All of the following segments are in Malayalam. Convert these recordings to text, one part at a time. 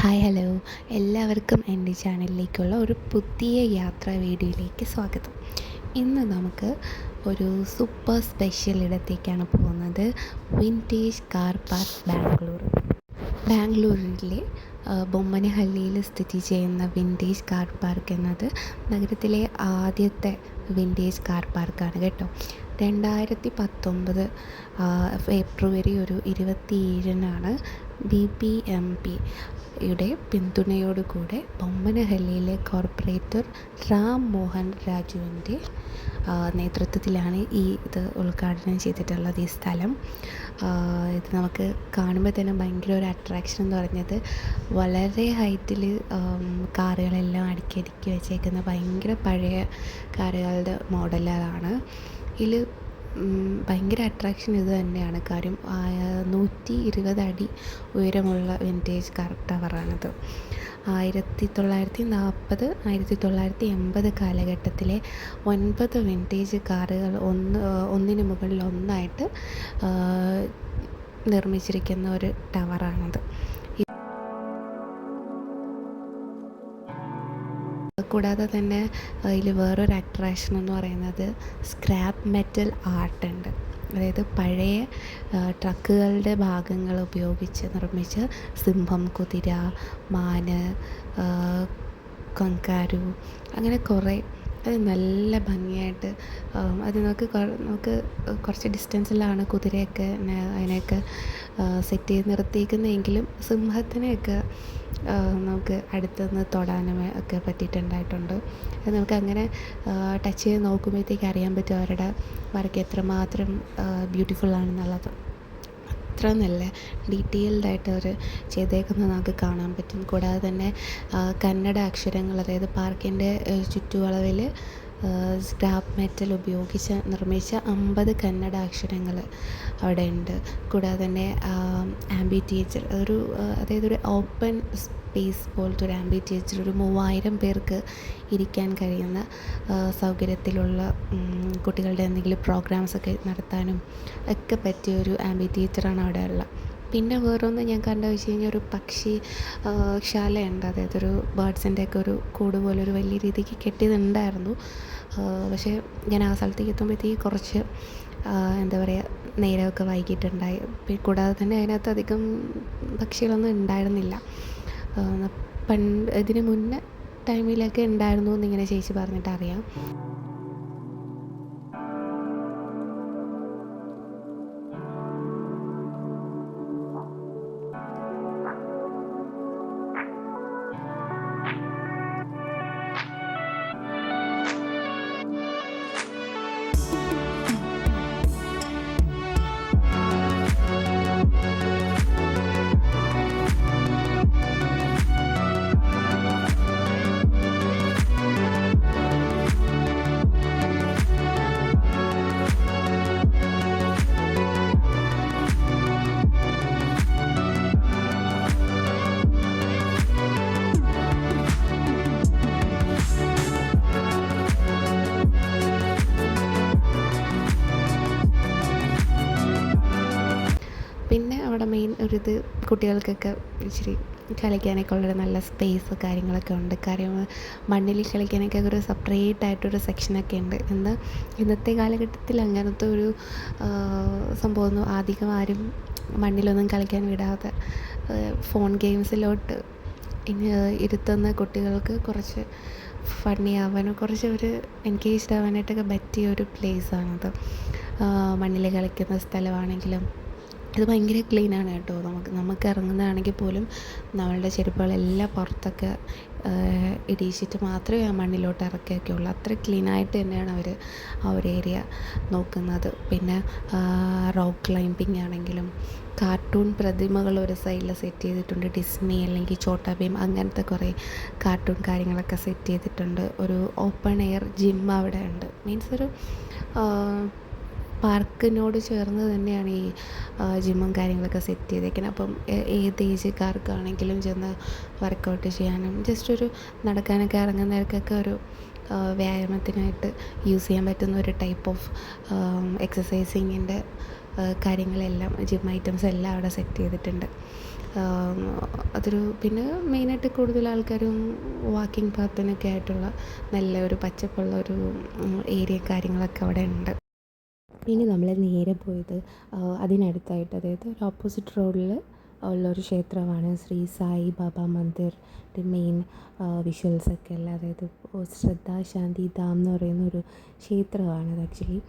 ഹലോ, എല്ലാവർക്കും എൻ്റെ ചാനലിലേക്കുള്ള ഒരു പുതിയ യാത്രാ വീഡിയോയിലേക്ക് സ്വാഗതം. ഇന്ന് നമുക്ക് ഒരു സൂപ്പർ സ്പെഷ്യൽ ഇടത്തേക്കാണ് പോകുന്നത്. വിൻറ്റേജ് കാർ പാർക്ക് ബാംഗ്ലൂരിലെ ബൊമ്മനഹള്ളിയിൽ സ്ഥിതി ചെയ്യുന്ന വിൻറ്റേജ് കാർ പാർക്ക് എന്നത് നഗരത്തിലെ ആദ്യത്തെ വിൻറ്റേജ് കാർ പാർക്കാണ് കേട്ടോ. 2019 ഫെബ്രുവരി 27 BBMP-യുടെ പിന്തുണയോടുകൂടെ ബൊമ്മനഹള്ളിയിലെ കോർപ്പറേറ്റർ റാം മോഹൻ രാജുവിൻ്റെ നേതൃത്വത്തിലാണ് ഇത് ഉദ്ഘാടനം ചെയ്തിട്ടുള്ളത്. ഈ സ്ഥലം ഇത് നമുക്ക് കാണുമ്പോൾ തന്നെ ഭയങ്കര ഒരു അട്രാക്ഷൻ എന്ന് പറഞ്ഞത് വളരെ ഹൈറ്റിൽ കാറുകളെല്ലാം അടുക്കി വെച്ചേക്കുന്ന ഭയങ്കര പഴയ കാറുകളുടെ മോഡലുകളാണ്. ഇതിൽ ഭയങ്കര അട്രാക്ഷൻ ഇത് തന്നെയാണ്. കാര്യം 120 അടി ഉയരമുള്ള വിൻറ്റേജ് കാർ ടവറാണിത്. 1940 1980 കാലഘട്ടത്തിലെ 9 വിൻറ്റേജ് കാറുകൾ ഒന്നിനു മുകളിൽ ഒന്നായിട്ട് നിർമ്മിച്ചിരിക്കുന്ന ഒരു ടവറാണിത്. കൂടാതെ തന്നെ അതിൽ വേറൊരു അട്രാക്ഷൻ എന്ന് പറയുന്നത് സ്ക്രാപ്പ് മെറ്റൽ ആർട്ട് ഉണ്ട്. അതായത് പഴയ ട്രക്കുകളുടെ ഭാഗങ്ങൾ ഉപയോഗിച്ച് നിർമ്മിച്ച സിംഹം, കുതിര, മാന്, കങ്കാരു, അങ്ങനെ കുറേ അത് നല്ല ഭംഗിയായിട്ട് അത് നമുക്ക് കുറച്ച് ഡിസ്റ്റൻസിലാണ് കുതിരയൊക്കെ അതിനെയൊക്കെ സെറ്റ് ചെയ്ത് നിർത്തിയിരിക്കുന്നതെങ്കിലും സിംഹത്തിനെയൊക്കെ നമുക്ക് അടുത്തുനിന്ന് തൊടാനും ഒക്കെ പറ്റിയിട്ടുണ്ടായിട്ടുണ്ട്. അത് നമുക്ക് അങ്ങനെ ടച്ച് ചെയ്ത് നോക്കുമ്പോഴത്തേക്ക് അറിയാൻ പറ്റും അവരുടെ വർക്ക് എത്രമാത്രം ബ്യൂട്ടിഫുൾ ആണെന്നുള്ളത്. അത്ര നല്ല ഡീറ്റെയിൽഡായിട്ട് അവർ ചെയ്തേക്കുന്നത് നമുക്ക് കാണാൻ പറ്റും. കൂടാതെ തന്നെ കന്നഡ അക്ഷരങ്ങൾ, അതായത് പാർക്കിൻ്റെ ചുറ്റുവളവിൽ സ്ക്രാപ്പ് മെറ്റൽ ഉപയോഗിച്ച് നിർമ്മിച്ച 50 കന്നഡ അക്ഷരങ്ങൾ അവിടെ ഉണ്ട്. കൂടാതെ തന്നെ ആംബിറ്റിയേച്ചർ അതായത് ഒരു ഓപ്പൺ സ്പേസ് പോലത്തെ ഒരു ആംബിറ്റിയേച്ചർ, ഒരു 3000 പേർക്ക് ഇരിക്കാൻ കഴിയുന്ന സൗകര്യത്തിലുള്ള കുട്ടികളുടെ എന്തെങ്കിലും പ്രോഗ്രാംസൊക്കെ നടത്താനും ഒക്കെ പറ്റിയ ഒരു ആംബിറ്റിയേച്ചറാണ് അവിടെ ഉള്ളത്. പിന്നെ വേറൊന്ന് ഞാൻ കണ്ട വെച്ച് കഴിഞ്ഞാൽ ഒരു പക്ഷി ശാലയുണ്ട്. അതായത് ഒരു ബേർഡ്സിൻ്റെ ഒക്കെ ഒരു കൂട് പോലെ ഒരു വലിയ രീതിക്ക് കെട്ടിയതുണ്ടായിരുന്നു. പക്ഷേ ഞാൻ ആ സ്ഥലത്തേക്ക് എത്തുമ്പോഴത്തേക്ക് കുറച്ച് എന്താ പറയുക, നേരമൊക്കെ വൈകിട്ടുണ്ടായി. കൂടാതെ തന്നെ അതിനകത്ത് അധികം പക്ഷികളൊന്നും ഉണ്ടായിരുന്നില്ല. ഇതിന് മുന്നേ ടൈമിലൊക്കെ ഉണ്ടായിരുന്നു എന്നിങ്ങനെ ചേച്ചി പറഞ്ഞിട്ട് അറിയാം. പിന്നെ അവിടെ മെയിൻ ഒരിത് കുട്ടികൾക്കൊക്കെ ഇച്ചിരി കളിക്കാനൊക്കെ ഉള്ളൊരു നല്ല സ്പേസ് കാര്യങ്ങളൊക്കെ ഉണ്ട്. കാര്യം മണ്ണിൽ കളിക്കാനൊക്കെ ഒരു സെപ്പറേറ്റ് ആയിട്ടൊരു സെക്ഷനൊക്കെ ഉണ്ട്. ഇന്നത്തെ കാലഘട്ടത്തിൽ അങ്ങനത്തെ ഒരു സംഭവമൊന്നും അധികം ആരും മണ്ണിലൊന്നും കളിക്കാൻ വിടാതെ ഫോൺ ഗെയിംസിലോട്ട് ഇരുത്തുന്ന കുട്ടികൾക്ക് കുറച്ച് ഫണ്ണി ആവാനും കുറച്ച് ഒരു എൻഗേജ്ഡ് ആവാനായിട്ടൊക്കെ പറ്റിയ ഒരു പ്ലേസാണത്. മണ്ണിൽ കളിക്കുന്ന സ്ഥലമാണെങ്കിലും ഇത് ഭയങ്കര ക്ലീനാണ് കേട്ടോ. നമുക്ക് ഇറങ്ങുന്നതാണെങ്കിൽ പോലും നമ്മളുടെ ചെരുപ്പുകളെല്ലാം പുറത്തൊക്കെ ഇടിയിച്ചിട്ട് മാത്രമേ ആ മണ്ണിലോട്ട് ഇറക്കുകയൊക്കെ ഉള്ളൂ. അത്ര ക്ലീനായിട്ട് തന്നെയാണ് അവർ ആ ഒരു ഏരിയ നോക്കുന്നത്. പിന്നെ റോക്ക് ക്ലൈമ്പിംഗ് ആണെങ്കിലും കാർട്ടൂൺ പ്രതിമകൾ ഒരു സൈഡിൽ സെറ്റ് ചെയ്തിട്ടുണ്ട്. ഡിസ്നി അല്ലെങ്കിൽ ചോട്ടാ ഭീം അങ്ങനത്തെ കുറേ കാർട്ടൂൺ കാര്യങ്ങളൊക്കെ സെറ്റ് ചെയ്തിട്ടുണ്ട്. ഒരു ഓപ്പൺ എയർ ജിം അവിടെ ഉണ്ട്. മീൻസ് ഒരു പാർക്കിനോട് ചേർന്ന് തന്നെയാണ് ഈ ജിമ്മും കാര്യങ്ങളൊക്കെ സെറ്റ് ചെയ്തേക്കുന്നത്. അപ്പം ഏത് ഏജുകാർക്കാണെങ്കിലും ചെന്ന് വർക്കൗട്ട് ചെയ്യാനും ജസ്റ്റ് ഒരു നടക്കാനൊക്കെ ഇറങ്ങുന്നവർക്കൊക്കെ ഒരു വ്യായാമത്തിനായിട്ട് യൂസ് ചെയ്യാൻ പറ്റുന്ന ഒരു ടൈപ്പ് ഓഫ് എക്സസൈസിങ്ങിൻ്റെ കാര്യങ്ങളെല്ലാം ജിം ഐറ്റംസ് എല്ലാം അവിടെ സെറ്റ് ചെയ്തിട്ടുണ്ട്. അതൊരു പിന്നെ മെയിനായിട്ട് കൂടുതൽ ആൾക്കാരും വാക്കിംഗ് പാത്തിനൊക്കെ ആയിട്ടുള്ള നല്ല ഒരു പച്ചപ്പുള്ള ഒരു ഏരിയ കാര്യങ്ങളൊക്കെ അവിടെ ഉണ്ട്. ഇനി നമ്മൾ നേരെ പോയത് അതിനടുത്തായിട്ട്, അതായത് ഒരു ഓപ്പോസിറ്റ് റോഡിൽ ഉള്ളൊരു ക്ഷേത്രമാണ് ശ്രീ സായി ബാബ മന്ദിർ. മെയിൻ വിഷ്വൽസൊക്കെ ഉള്ള, അതായത് ശ്രദ്ധാ ശാന്തി ധാം എന്ന് പറയുന്ന ഒരു ക്ഷേത്രമാണത്. ആക്ച്വലി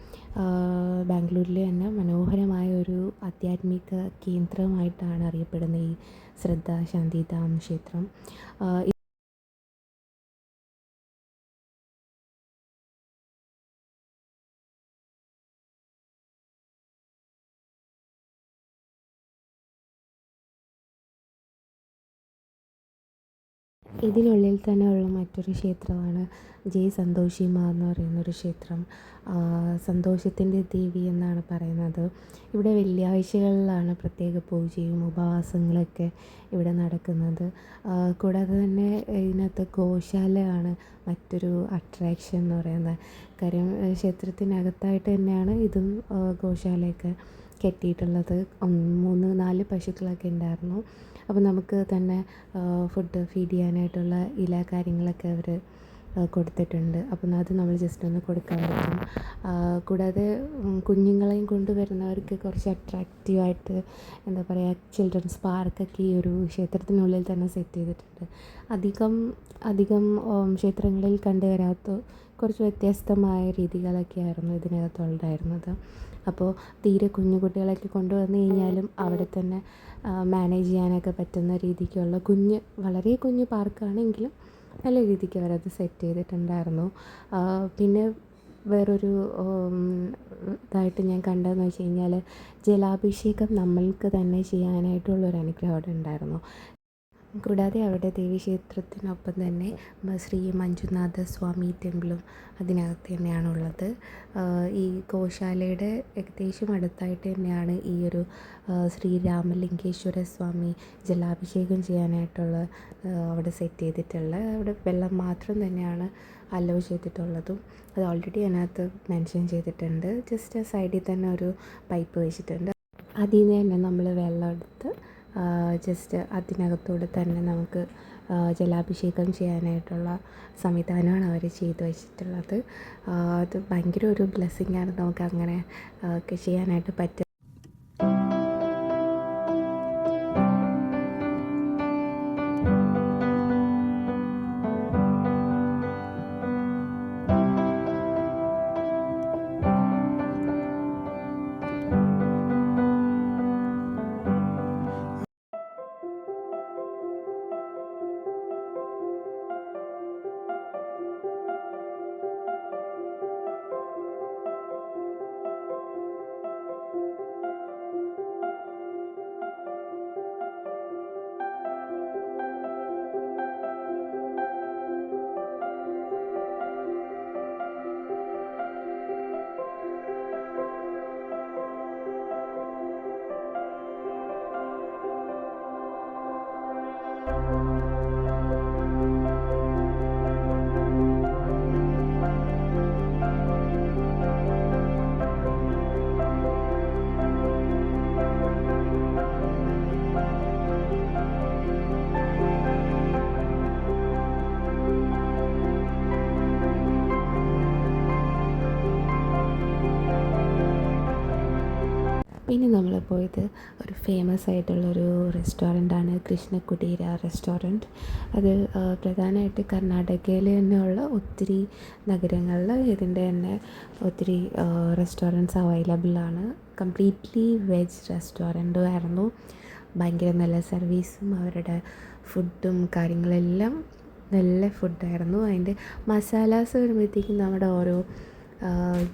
ബാംഗ്ലൂരിലെ തന്നെ മനോഹരമായ ഒരു ആധ്യാത്മിക കേന്ദ്രമായിട്ടാണ് അറിയപ്പെടുന്ന ഈ ശ്രദ്ധാ ശാന്തി ധാം ക്ഷേത്രം. ഇതിനുള്ളിൽ തന്നെ ഉള്ള മറ്റൊരു ക്ഷേത്രമാണ് ജയ് സന്തോഷി മാ എന്ന് പറയുന്നൊരു ക്ഷേത്രം. സന്തോഷത്തിൻ്റെ ദേവി എന്നാണ് പറയുന്നത്. ഇവിടെ വെള്ളിയാഴ്ചകളിലാണ് പ്രത്യേക പൂജയും ഉപവാസങ്ങളൊക്കെ ഇവിടെ നടക്കുന്നത്. കൂടാതെ തന്നെ ഇതിനകത്ത് ഗോശാലയാണ് മറ്റൊരു അട്രാക്ഷൻ എന്ന് പറയുന്നത്. കാര്യം ക്ഷേത്രത്തിനകത്തായിട്ട് തന്നെയാണ് ഇതും ഗോശാലയൊക്കെ കെട്ടിയിട്ടുള്ളത്. 3-4 പശുക്കളൊക്കെ ഉണ്ടായിരുന്നു. അപ്പോൾ നമുക്ക് തന്നെ ഫുഡ് ഫീഡ് ചെയ്യാനായിട്ടുള്ള ഇല കാര്യങ്ങളൊക്കെ അവർ കൊടുത്തിട്ടുണ്ട്. അപ്പം അത് നമ്മൾ ജസ്റ്റ് ഒന്ന് കൊടുക്കാൻ പറ്റും. കൂടാതെ കുഞ്ഞുങ്ങളെയും കൊണ്ടുവരുന്നവർക്ക് കുറച്ച് അട്രാക്റ്റീവായിട്ട്, എന്താ പറയുക, ചിൽഡ്രൻസ് പാർക്കൊക്കെ ഈ ഒരു ക്ഷേത്രത്തിനുള്ളിൽ തന്നെ സെറ്റ് ചെയ്തിട്ടുണ്ട്. അധികം ക്ഷേത്രങ്ങളിൽ കണ്ടുവരാത്ത കുറച്ച് വ്യത്യസ്തമായ രീതികളൊക്കെയായിരുന്നു ഇതിനകത്തുണ്ടായിരുന്നത്. അപ്പോൾ തീരെ കുഞ്ഞു കുട്ടികളൊക്കെ കൊണ്ടുവന്നു കഴിഞ്ഞാലും അവിടെ തന്നെ മാനേജ് ചെയ്യാനൊക്കെ പറ്റുന്ന രീതിക്കുള്ള വളരെ കുഞ്ഞു പാർക്കാണെങ്കിലും നല്ല രീതിക്ക് അവരത് സെറ്റ് ചെയ്തിട്ടുണ്ടായിരുന്നു. പിന്നെ വേറൊരു ഇതായിട്ട് ഞാൻ കണ്ടതെന്ന് വെച്ച് കഴിഞ്ഞാൽ, ജലാഭിഷേകം നമ്മൾക്ക് തന്നെ ചെയ്യാനായിട്ടുള്ളൊരു അനുഗ്രഹം അവിടെ ഉണ്ടായിരുന്നു. കൂടാതെ അവിടെ ദേവീക്ഷേത്രത്തിനൊപ്പം തന്നെ ശ്രീ മഞ്ജുനാഥ സ്വാമി ടെമ്പിളും അതിനകത്ത് തന്നെയാണുള്ളത്. ഈ ഗോശാലയുടെ ഏകദേശം അടുത്തായിട്ട് തന്നെയാണ് ഈ ഒരു ശ്രീ രാമലിംഗേശ്വര സ്വാമി ജലാഭിഷേകം ചെയ്യാനായിട്ടുള്ള അവിടെ സെറ്റ് ചെയ്തിട്ടുള്ളത്. അവിടെ വെള്ളം മാത്രം തന്നെയാണ് അലോ ചെയ്തിട്ടുള്ളതും. അത് ഓൾറെഡി അതിനകത്ത് മെൻഷൻ ചെയ്തിട്ടുണ്ട്. ജസ്റ്റ് സൈഡിൽ തന്നെ ഒരു പൈപ്പ് വെച്ചിട്ടുണ്ട്. അതിൽ നിന്ന് തന്നെ നമ്മൾ വെള്ളം എടുത്ത് ജസ്റ്റ് അതിനകത്തൂടെ തന്നെ നമുക്ക് ജലാഭിഷേകം ചെയ്യാനായിട്ടുള്ള സംവിധാനമാണ് അവർ ചെയ്തു വച്ചിട്ടുള്ളത്. അത് ഭയങ്കര ഒരു ബ്ലെസ്സിങ്ങാണ് നമുക്ക് അങ്ങനെ ഒക്കെ ചെയ്യാനായിട്ട് പറ്റുക. ഇനി നമ്മൾ പോയത് ഒരു ഫേമസ് ആയിട്ടുള്ളൊരു റെസ്റ്റോറൻ്റാണ് കൃഷ്ണകുടീര റെസ്റ്റോറൻറ്റ്. അത് പ്രധാനമായിട്ട് കർണാടകയിൽ തന്നെയുള്ള ഒത്തിരി നഗരങ്ങളിൽ ഇതിൻ്റെ തന്നെ ഒത്തിരി റെസ്റ്റോറൻറ്റ്സ് അവൈലബിളാണ്. കംപ്ലീറ്റ്ലി വെജ് റെസ്റ്റോറൻറ്റും ആയിരുന്നു. ഭയങ്കര നല്ല സർവീസും അവരുടെ ഫുഡും കാര്യങ്ങളെല്ലാം നല്ല ഫുഡായിരുന്നു. അതിൻ്റെ മസാലാസ് വരുമ്പോഴത്തേക്കും നമ്മുടെ ഓരോ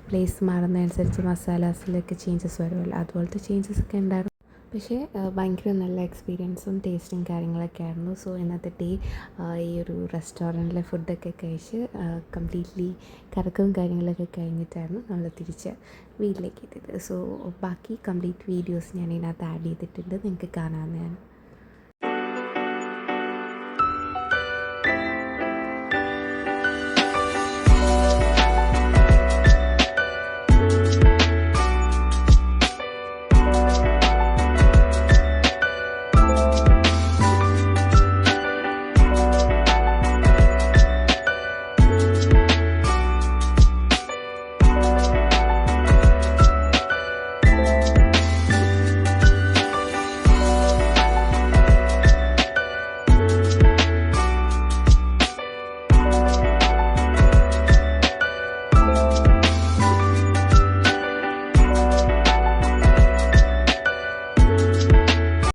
പ്ലേസ് മാറുന്നതനുസരിച്ച് മസാലാസിലൊക്കെ ചേഞ്ചസ് വരുമല്ലോ, അതുപോലത്തെ ചേഞ്ചസ് ഒക്കെ ഉണ്ടായിരുന്നു. പക്ഷേ ഭയങ്കര നല്ല എക്സ്പീരിയൻസും ടേസ്റ്റും കാര്യങ്ങളൊക്കെ ആയിരുന്നു. സോ ഇന്നത്തെ ഡേ ഈ ഒരു റെസ്റ്റോറൻറ്റിലെ ഫുഡൊക്കെ കഴിച്ച് കംപ്ലീറ്റ്ലി കറക്കവും കാര്യങ്ങളൊക്കെ കഴിഞ്ഞിട്ടായിരുന്നു നമ്മൾ തിരിച്ച് വീട്ടിലേക്ക് എത്തിയത്. സോ ബാക്കി കംപ്ലീറ്റ് വീഡിയോസ് ഞാൻ ഇതിനകത്ത് ആഡ് ചെയ്തിട്ടുണ്ട്, നിങ്ങൾക്ക് കാണാവുന്നതാണ്.